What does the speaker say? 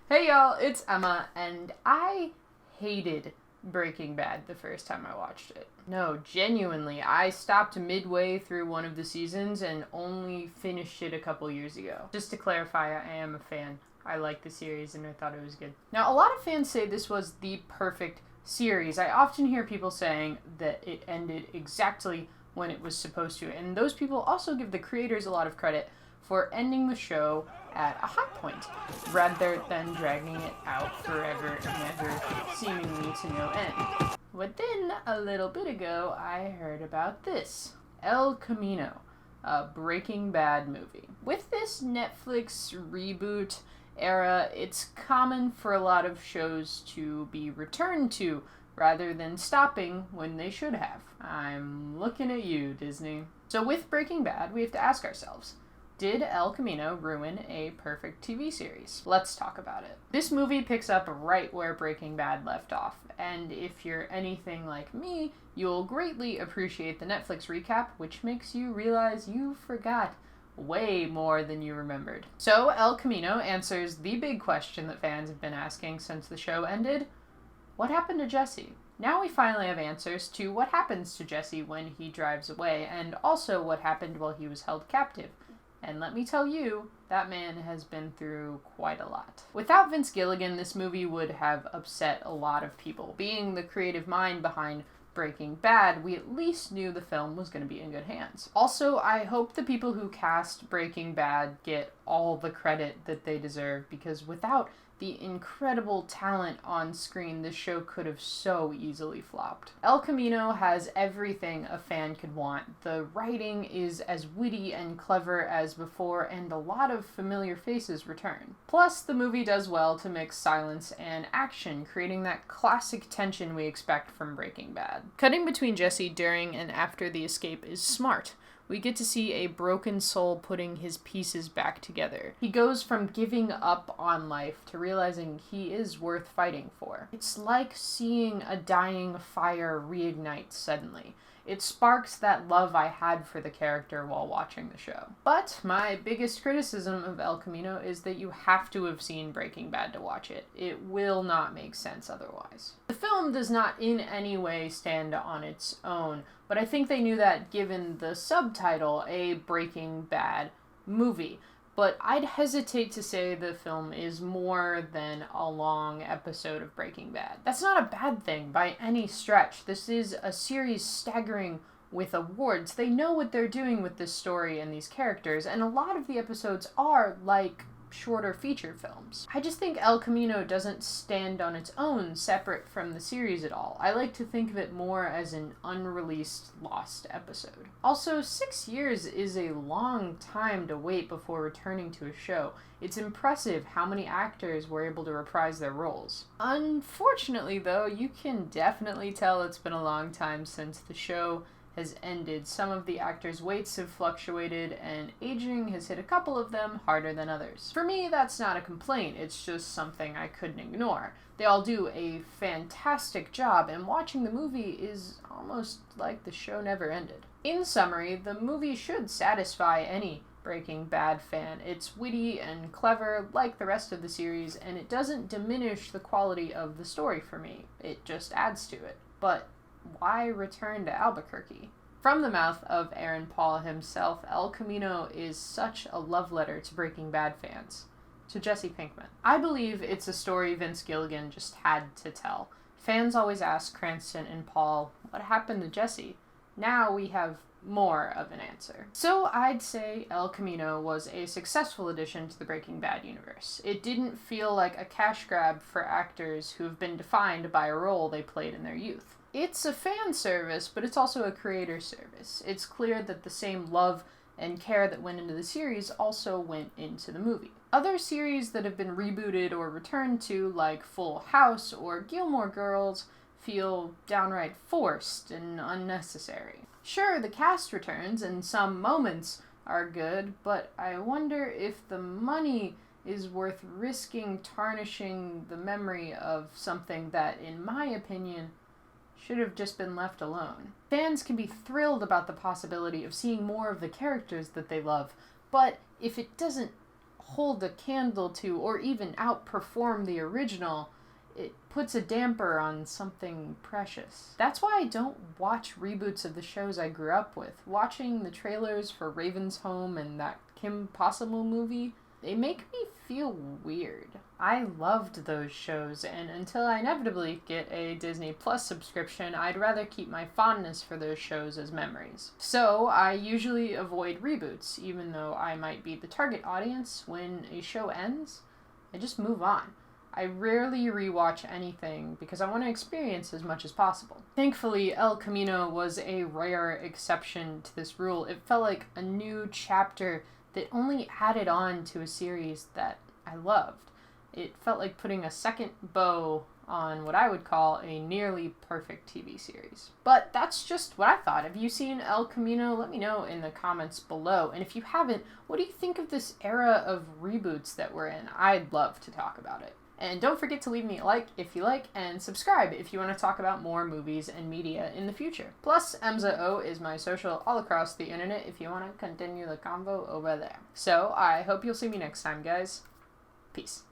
Hey y'all, it's Emma, and I hated Breaking Bad the first time I watched it. No, genuinely, I stopped midway through one of the seasons and only finished it a couple years ago. Just to clarify, I am a fan. I like the series and I thought it was good. Now, a lot of fans say this was the perfect series. I often hear people saying that it ended exactly when it was supposed to, and those people also give the creators a lot of credit for ending the show at a high point, rather than dragging it out forever and ever, seemingly to no end. But then, a little bit ago, I heard about this. El Camino, a Breaking Bad movie. With this Netflix reboot era, it's common for a lot of shows to be returned to, rather than stopping when they should have. I'm looking at you, Disney. So with Breaking Bad, we have to ask ourselves, did El Camino ruin a perfect TV series? Let's talk about it. This movie picks up right where Breaking Bad left off, and if you're anything like me, you'll greatly appreciate the Netflix recap, which makes you realize you forgot way more than you remembered. So El Camino answers the big question that fans have been asking since the show ended. What happened to Jesse? Now we finally have answers to what happens to Jesse when he drives away, and also what happened while he was held captive. And let me tell you, that man has been through quite a lot. Without Vince Gilligan, this movie would have upset a lot of people. Being the creative mind behind Breaking Bad, we at least knew the film was going to be in good hands. Also, I hope the people who cast Breaking Bad get all the credit that they deserve, because without the incredible talent on screen, this show could have so easily flopped. El Camino has everything a fan could want. The writing is as witty and clever as before, and a lot of familiar faces return. Plus, the movie does well to mix silence and action, creating that classic tension we expect from Breaking Bad. Cutting between Jesse during and after the escape is smart. We get to see a broken soul putting his pieces back together. He goes from giving up on life to realizing he is worth fighting for. It's like seeing a dying fire reignite suddenly. It sparks that love I had for the character while watching the show. But my biggest criticism of El Camino is that you have to have seen Breaking Bad to watch it. It will not make sense otherwise. The film does not in any way stand on its own, but I think they knew that given the subtitle, a Breaking Bad movie. But I'd hesitate to say the film is more than a long episode of Breaking Bad. That's not a bad thing by any stretch. This is a series staggering with awards. They know what they're doing with this story and these characters, and a lot of the episodes are like shorter feature films. I just think El Camino doesn't stand on its own separate from the series at all. I like to think of it more as an unreleased lost episode. Also, 6 years is a long time to wait before returning to a show. It's impressive how many actors were able to reprise their roles. Unfortunately, though, you can definitely tell it's been a long time since the show has ended. Some of the actors' weights have fluctuated, and aging has hit a couple of them harder than others. For me, that's not a complaint, it's just something I couldn't ignore. They all do a fantastic job, and watching the movie is almost like the show never ended. In summary, the movie should satisfy any Breaking Bad fan. It's witty and clever like the rest of the series, and it doesn't diminish the quality of the story for me. It just adds to it. But why return to Albuquerque? From the mouth of Aaron Paul himself, El Camino is such a love letter to Breaking Bad fans. To Jesse Pinkman. I believe it's a story Vince Gilligan just had to tell. Fans always ask Cranston and Paul, what happened to Jesse? Now we have more of an answer. So I'd say El Camino was a successful addition to the Breaking Bad universe. It didn't feel like a cash grab for actors who have been defined by a role they played in their youth. It's a fan service, but it's also a creator service. It's clear that the same love and care that went into the series also went into the movie. Other series that have been rebooted or returned to, like Full House or Gilmore Girls, feel downright forced and unnecessary. Sure, the cast returns and some moments are good, but I wonder if the money is worth risking tarnishing the memory of something that, in my opinion, should have just been left alone. Fans can be thrilled about the possibility of seeing more of the characters that they love, but if it doesn't hold a candle to or even outperform the original, it puts a damper on something precious. That's why I don't watch reboots of the shows I grew up with. Watching the trailers for Raven's Home and that Kim Possible movie, they make me feel weird. I loved those shows, and until I inevitably get a Disney Plus subscription, I'd rather keep my fondness for those shows as memories. So I usually avoid reboots, even though I might be the target audience. When a show ends, I just move on. I rarely rewatch anything because I want to experience as much as possible. Thankfully, El Camino was a rare exception to this rule. It felt like a new chapter that only added on to a series that I loved. It felt like putting a second bow on what I would call a nearly perfect TV series. But that's just what I thought. Have you seen El Camino? Let me know in the comments below. And if you haven't, what do you think of this era of reboots that we're in? I'd love to talk about it. And don't forget to leave me a like if you like, and subscribe if you want to talk about more movies and media in the future. Plus, EmzaO is my social all across the internet if you want to continue the convo over there. So, I hope you'll see me next time, guys. Peace.